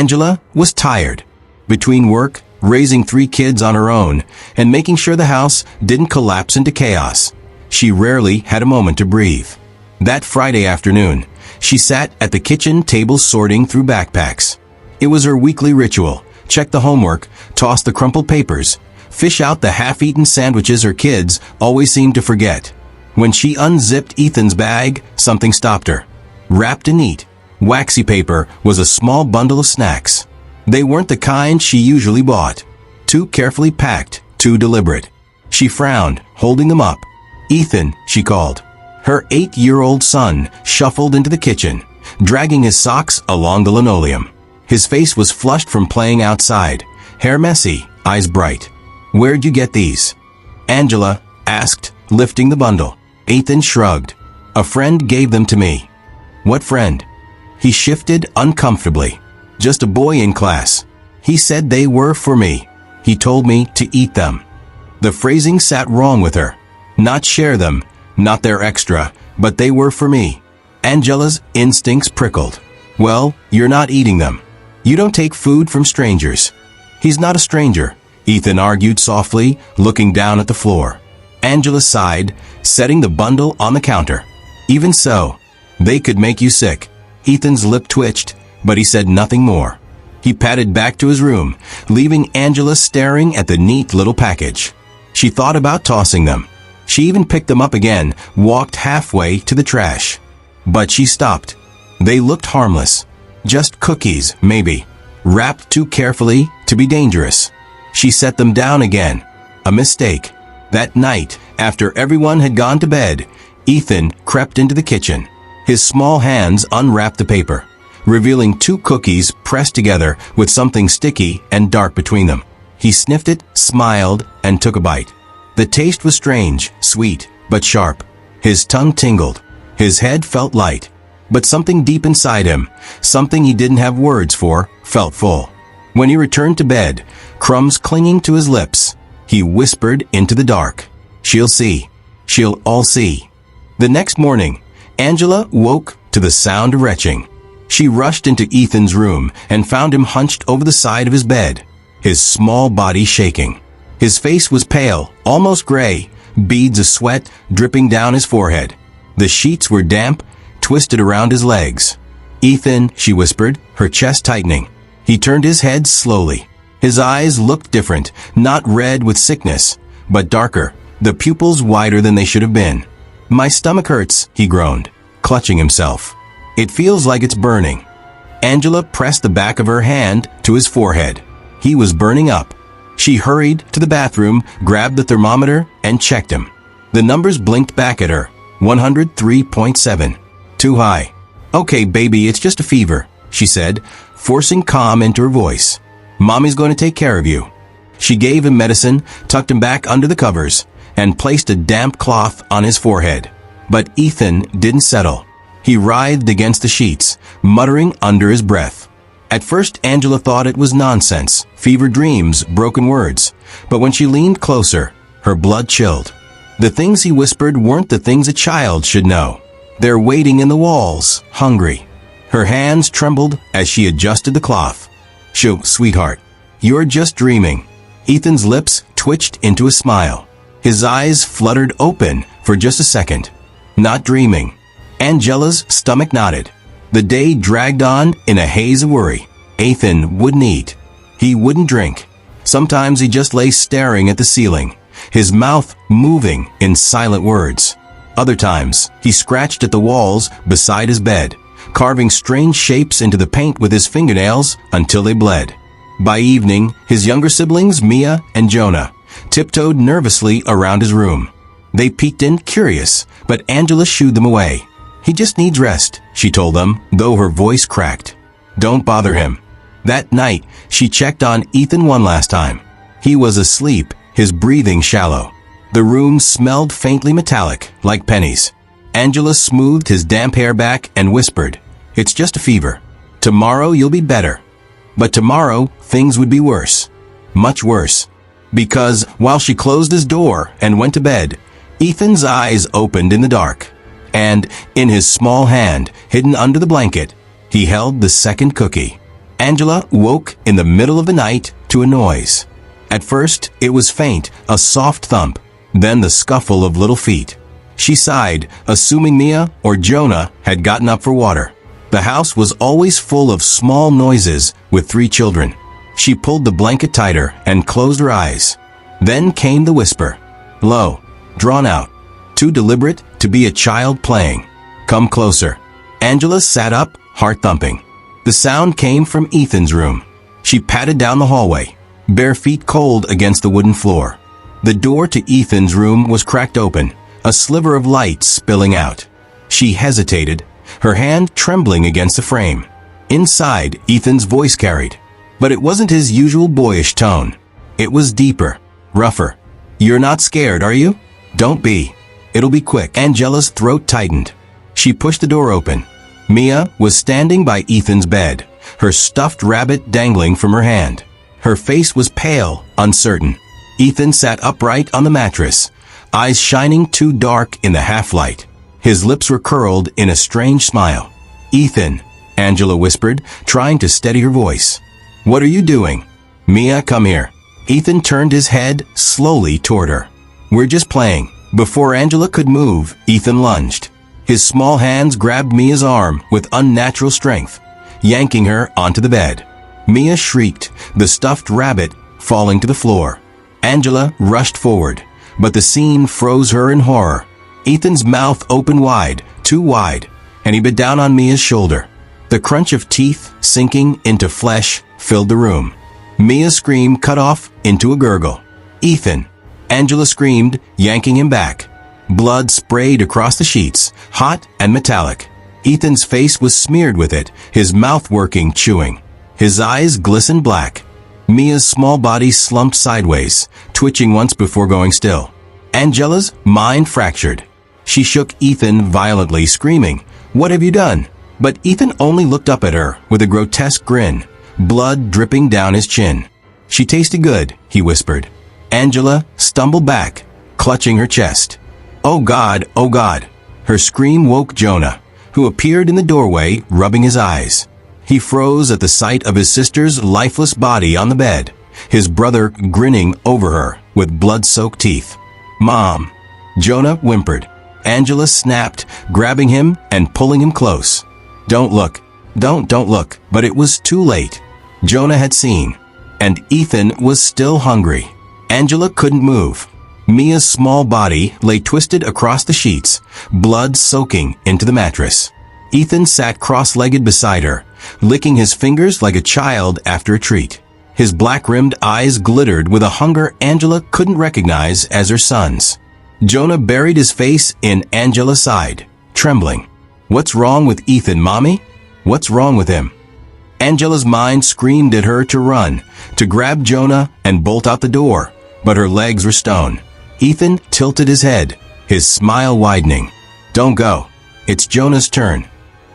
Angela was tired. Between work, raising 3 kids on her own, and making sure the house didn't collapse into chaos, she rarely had a moment to breathe. That Friday afternoon, she sat at the kitchen table sorting through backpacks. It was her weekly ritual: check the homework, toss the crumpled papers, fish out the half-eaten sandwiches her kids always seemed to forget. When she unzipped Ethan's bag, something stopped her. Wrapped in neat, waxy paper was a small bundle of snacks. They weren't the kind she usually bought. Too carefully packed, too deliberate. She frowned, holding them up. "Ethan," she called. Her 8-year-old son shuffled into the kitchen, dragging his socks along the linoleum. His face was flushed from playing outside, hair messy, eyes bright. "Where'd you get these?" Angela asked, lifting the bundle. Ethan shrugged. "A friend gave them to me." "What friend?" He shifted uncomfortably. "Just a boy in class. He said they were for me. He told me to eat them." The phrasing sat wrong with her. Not share them, not their extra, but they were for me. Angela's instincts prickled. "Well, you're not eating them. You don't take food from strangers." "He's not a stranger," Ethan argued softly, looking down at the floor. Angela sighed, setting the bundle on the counter. "Even so, they could make you sick." Ethan's lip twitched, but he said nothing more. He padded back to his room, leaving Angela staring at the neat little package. She thought about tossing them. She even picked them up again, walked halfway to the trash. But she stopped. They looked harmless. Just cookies, maybe. Wrapped too carefully to be dangerous. She set them down again. A mistake. That night, after everyone had gone to bed, Ethan crept into the kitchen. His small hands unwrapped the paper, revealing 2 cookies pressed together with something sticky and dark between them. He sniffed it, smiled, and took a bite. The taste was strange, sweet, but sharp. His tongue tingled. His head felt light. But something deep inside him, something he didn't have words for, felt full. When he returned to bed, crumbs clinging to his lips, he whispered into the dark, "She'll see. She'll all see." The next morning, Angela woke to the sound of retching. She rushed into Ethan's room and found him hunched over the side of his bed, his small body shaking. His face was pale, almost gray, beads of sweat dripping down his forehead. The sheets were damp, twisted around his legs. "Ethan," she whispered, her chest tightening. He turned his head slowly. His eyes looked different, not red with sickness, but darker, the pupils wider than they should have been. "My stomach hurts," he groaned, clutching himself. "It feels like it's burning." Angela pressed the back of her hand to his forehead. He was burning up. She hurried to the bathroom, grabbed the thermometer, and checked him. The numbers blinked back at her. 103.7. Too high. "Okay, baby, it's just a fever," she said, forcing calm into her voice. "Mommy's going to take care of you." She gave him medicine, tucked him back under the covers, and placed a damp cloth on his forehead. But Ethan didn't settle. He writhed against the sheets, muttering under his breath. At first, Angela thought it was nonsense, fever dreams, broken words. But when she leaned closer, her blood chilled. The things he whispered weren't the things a child should know. They're waiting in the walls, hungry. Her hands trembled as she adjusted the cloth. "Shoo, sweetheart, you're just dreaming." Ethan's lips twitched into a smile. His eyes fluttered open for just a second. "Not dreaming." Angela's stomach knotted. The day dragged on in a haze of worry. Ethan wouldn't eat. He wouldn't drink. Sometimes he just lay staring at the ceiling, his mouth moving in silent words. Other times, he scratched at the walls beside his bed, carving strange shapes into the paint with his fingernails until they bled. By evening, his younger siblings, Mia and Jonah, tiptoed nervously around his room. They peeked in, curious, but Angela shooed them away. "He just needs rest," she told them, though her voice cracked. "Don't bother him." That night, she checked on Ethan one last time. He was asleep, his breathing shallow. The room smelled faintly metallic, like pennies. Angela smoothed his damp hair back and whispered, "It's just a fever. Tomorrow you'll be better." But tomorrow, things would be worse. Much worse. Because while she closed his door and went to bed, Ethan's eyes opened in the dark. And in his small hand, hidden under the blanket, he held the second cookie. Angela woke in the middle of the night to a noise. At first, it was faint, a soft thump, then the scuffle of little feet. She sighed, assuming Mia or Jonah had gotten up for water. The house was always full of small noises with 3 children. She pulled the blanket tighter and closed her eyes. Then came the whisper. Low, drawn out, too deliberate to be a child playing. Come closer. Angela sat up, heart thumping. The sound came from Ethan's room. She patted down the hallway, bare feet cold against the wooden floor. The door to Ethan's room was cracked open, a sliver of light spilling out. She hesitated, her hand trembling against the frame. Inside, Ethan's voice carried. But it wasn't his usual boyish tone. It was deeper, rougher. You're not scared, are you? Don't be. It'll be quick. Angela's throat tightened. She pushed the door open. Mia was standing by Ethan's bed, her stuffed rabbit dangling from her hand. Her face was pale, uncertain. Ethan sat upright on the mattress, eyes shining too dark in the half-light. His lips were curled in a strange smile. Ethan, Angela whispered, trying to steady her voice. What are you doing? Mia, come here. Ethan turned his head slowly toward her. We're just playing. Before Angela could move, Ethan lunged. His small hands grabbed Mia's arm with unnatural strength, yanking her onto the bed. Mia shrieked, the stuffed rabbit falling to the floor. Angela rushed forward, but the scene froze her in horror. Ethan's mouth opened wide, too wide, and he bit down on Mia's shoulder. The crunch of teeth sinking into flesh filled the room. Mia's scream cut off into a gurgle. Ethan! Angela screamed, yanking him back. Blood sprayed across the sheets, hot and metallic. Ethan's face was smeared with it, his mouth working, chewing. His eyes glistened black. Mia's small body slumped sideways, twitching once before going still. Angela's mind fractured. She shook Ethan violently, screaming, "What have you done?" But Ethan only looked up at her with a grotesque grin, blood dripping down his chin. She tasted good, he whispered. Angela stumbled back, clutching her chest. Oh God, oh God. Her scream woke Jonah, who appeared in the doorway, rubbing his eyes. He froze at the sight of his sister's lifeless body on the bed, his brother grinning over her with blood-soaked teeth. Mom! Jonah whimpered. Angela snapped, grabbing him and pulling him close. Don't look. Don't look. But it was too late. Jonah had seen. And Ethan was still hungry. Angela couldn't move. Mia's small body lay twisted across the sheets, blood soaking into the mattress. Ethan sat cross-legged beside her, licking his fingers like a child after a treat. His black-rimmed eyes glittered with a hunger Angela couldn't recognize as her son's. Jonah buried his face in Angela's side, trembling. What's wrong with Ethan, Mommy? What's wrong with him? Angela's mind screamed at her to run, to grab Jonah and bolt out the door, but her legs were stone. Ethan tilted his head, his smile widening. Don't go. It's Jonah's turn.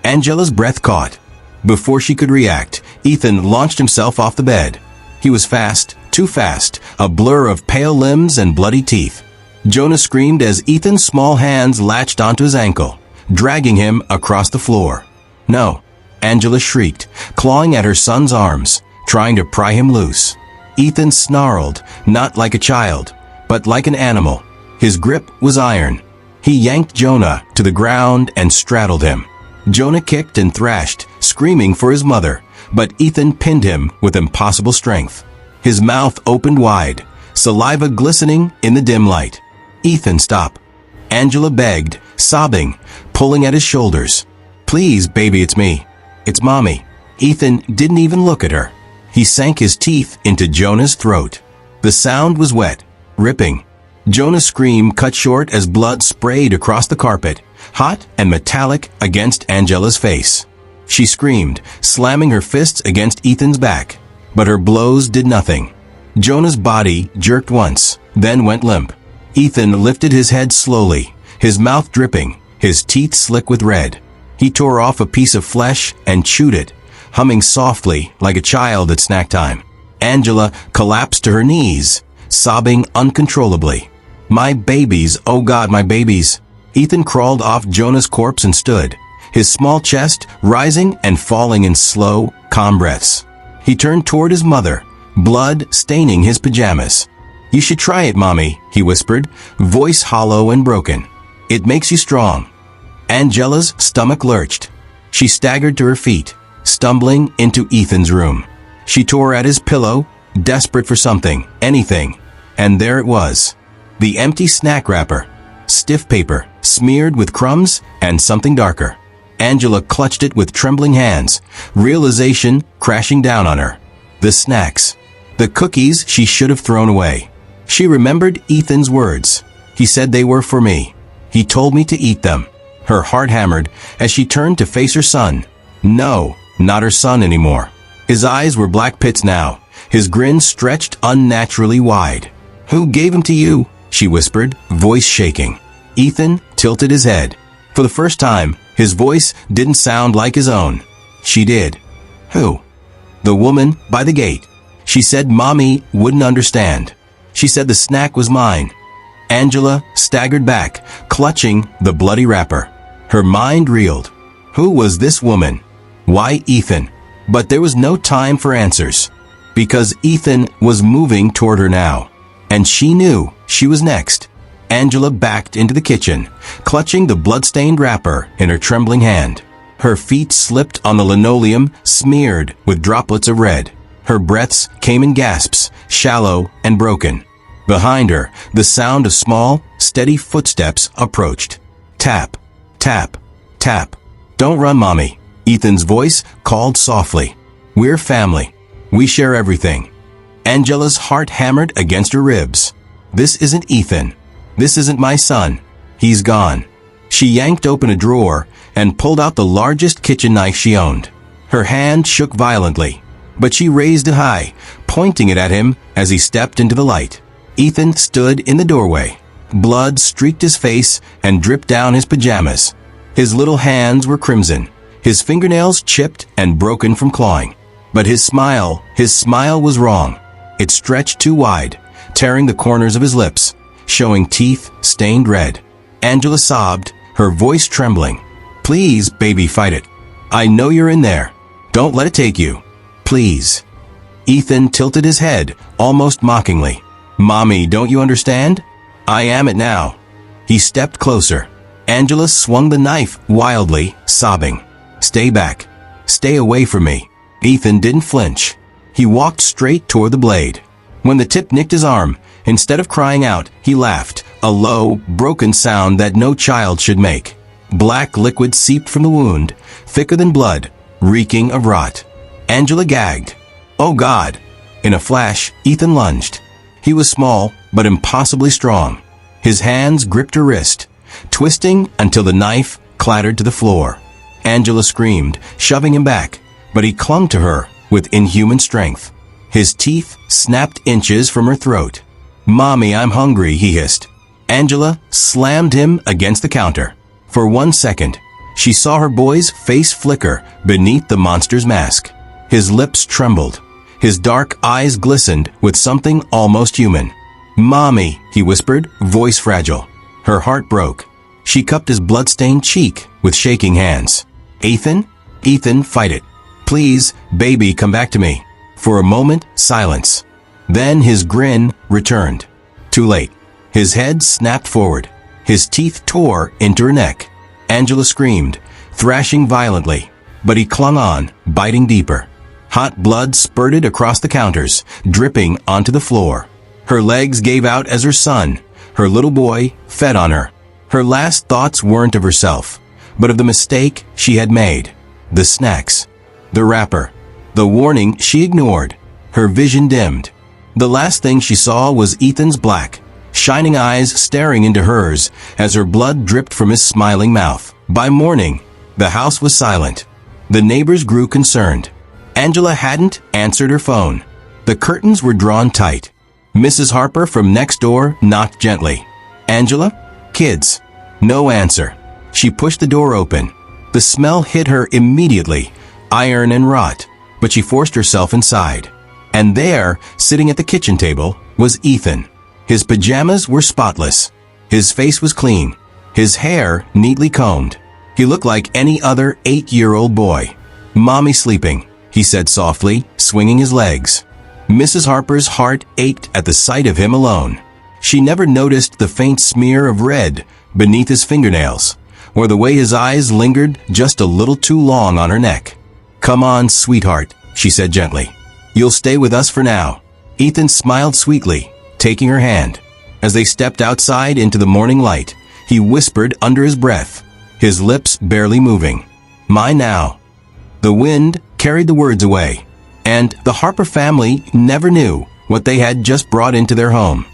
Angela's breath caught. Before she could react, Ethan launched himself off the bed. He was fast, too fast, a blur of pale limbs and bloody teeth. Jonah screamed as Ethan's small hands latched onto his ankle, dragging him across the floor. No, Angela shrieked, clawing at her son's arms, trying to pry him loose. Ethan snarled, not like a child, but like an animal. His grip was iron. He yanked Jonah to the ground and straddled him. Jonah kicked and thrashed, screaming for his mother, but Ethan pinned him with impossible strength. His mouth opened wide, saliva glistening in the dim light. Ethan, stop. Angela begged, sobbing, pulling at his shoulders. Please, baby, it's me. It's Mommy. Ethan didn't even look at her. He sank his teeth into Jonah's throat. The sound was wet, ripping. Jonah's scream cut short as blood sprayed across the carpet, hot and metallic against Angela's face. She screamed, slamming her fists against Ethan's back, but her blows did nothing. Jonah's body jerked once, then went limp. Ethan lifted his head slowly, his mouth dripping, his teeth slick with red. He tore off a piece of flesh and chewed it, humming softly like a child at snack time. Angela collapsed to her knees, sobbing uncontrollably. My babies, oh God, my babies. Ethan crawled off Jonah's corpse and stood, his small chest rising and falling in slow, calm breaths. He turned toward his mother, blood staining his pajamas. "You should try it, Mommy," he whispered, voice hollow and broken. "It makes you strong." Angela's stomach lurched. She staggered to her feet, stumbling into Ethan's room. She tore at his pillow, desperate for something, anything. And there it was. The empty snack wrapper. Stiff paper, smeared with crumbs and something darker. Angela clutched it with trembling hands, realization crashing down on her. The snacks. The cookies she should have thrown away. She remembered Ethan's words. He said they were for me. He told me to eat them. Her heart hammered as she turned to face her son. No, not her son anymore. His eyes were black pits now, his grin stretched unnaturally wide. "Who gave him to you?" she whispered, voice shaking. Ethan tilted his head. For the first time, his voice didn't sound like his own. She did. "Who?" "The woman by the gate. She said Mommy wouldn't understand. She said the snack was mine." Angela staggered back, clutching the bloody wrapper. Her mind reeled. Who was this woman? Why Ethan? But there was no time for answers, because Ethan was moving toward her now, and she knew she was next. Angela backed into the kitchen, clutching the blood-stained wrapper in her trembling hand. Her feet slipped on the linoleum, smeared with droplets of red. Her breaths came in gasps, shallow and broken. Behind her, the sound of small, steady footsteps approached. Tap, tap, tap. "Don't run, Mommy," Ethan's voice called softly. "We're family. We share everything." Angela's heart hammered against her ribs. This isn't Ethan. This isn't my son. He's gone. She yanked open a drawer and pulled out the largest kitchen knife she owned. Her hand shook violently, but she raised it high, pointing it at him as he stepped into the light. Ethan stood in the doorway. Blood streaked his face and dripped down his pajamas. His little hands were crimson, his fingernails chipped and broken from clawing. But his smile was wrong. It stretched too wide, tearing the corners of his lips, showing teeth stained red. Angela sobbed, her voice trembling. "Please, baby, fight it. I know you're in there. Don't let it take you. Please." Ethan tilted his head, almost mockingly. "Mommy, don't you understand? I am it now." He stepped closer. Angela swung the knife wildly, sobbing. "Stay back. Stay away from me." Ethan didn't flinch. He walked straight toward the blade. When the tip nicked his arm, instead of crying out, he laughed, a low, broken sound that no child should make. Black liquid seeped from the wound, thicker than blood, reeking of rot. Angela gagged. "Oh God!" In a flash, Ethan lunged. He was small, but impossibly strong. His hands gripped her wrist, twisting until the knife clattered to the floor. Angela screamed, shoving him back, but he clung to her with inhuman strength. His teeth snapped inches from her throat. "Mommy, I'm hungry," he hissed. Angela slammed him against the counter. For 1 second, she saw her boy's face flicker beneath the monster's mask. His lips trembled. His dark eyes glistened with something almost human. "Mommy," he whispered, voice fragile. Her heart broke. She cupped his blood-stained cheek with shaking hands. "Ethan? Ethan, fight it. Please, baby, come back to me." For a moment, silence. Then his grin returned. Too late. His head snapped forward. His teeth tore into her neck. Angela screamed, thrashing violently, but he clung on, biting deeper. Hot blood spurted across the counters, dripping onto the floor. Her legs gave out as her son, her little boy, fed on her. Her last thoughts weren't of herself, but of the mistake she had made. The snacks. The wrapper. The warning she ignored. Her vision dimmed. The last thing she saw was Ethan's black, shining eyes staring into hers as her blood dripped from his smiling mouth. By morning, the house was silent. The neighbors grew concerned. Angela hadn't answered her phone. The curtains were drawn tight. Mrs. Harper from next door knocked gently. "Angela? Kids?" No answer. She pushed the door open. The smell hit her immediately, iron and rot, but she forced herself inside. And there, sitting at the kitchen table, was Ethan. His pajamas were spotless. His face was clean. His hair neatly combed. He looked like any other 8-year-old boy. "Mommy sleeping," he said softly, swinging his legs. Mrs. Harper's heart ached at the sight of him alone. She never noticed the faint smear of red beneath his fingernails, or the way his eyes lingered just a little too long on her neck. "Come on, sweetheart," she said gently. "You'll stay with us for now." Ethan smiled sweetly, taking her hand. As they stepped outside into the morning light, he whispered under his breath, his lips barely moving, "Mine now." The wind carried the words away, and the Harper family never knew what they had just brought into their home.